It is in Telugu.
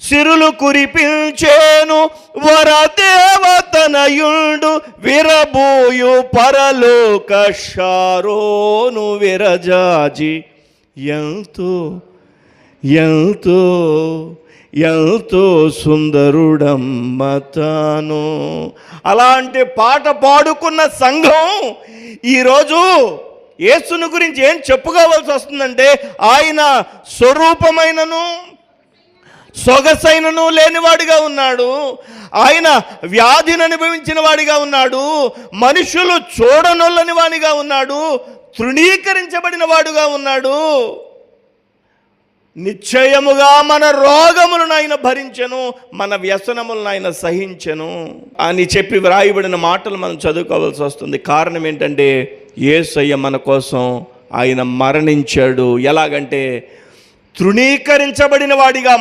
సిరులు కురిపించేను వరదేవతనయుండు విరబూయు పరలోక షారోను విరజాజి ఎంతో ఎంతో ఎంతో సుందరుడమ్మ తాను. అలాంటి పాట పాడుకున్న సంఘం ఈరోజు యేసుని గురించి ఏం చెప్పుకోవాల్సి వస్తుందంటే, ఆయన స్వరూపమైనను సొగసైనను లేనివాడిగా ఉన్నాడు, ఆయన వ్యాధిని అనుభవించిన వాడిగా ఉన్నాడు, మనుషులు చూడనొల్లని వాడిగా ఉన్నాడు, తృణీకరించబడిన వాడుగా ఉన్నాడు, నిశ్చయముగా మన రోగములను ఆయన భరించెను, మన వ్యసనములను ఆయన సహించెను అని చెప్పి వ్రాయబడిన మాటలు మనం చదువుకోవాల్సి వస్తుంది. కారణం ఏంటంటే, యేసయ్య మన కోసం ఆయన మరణించాడు. ఎలాగంటే తృణీకరించబడిన వాడిగా.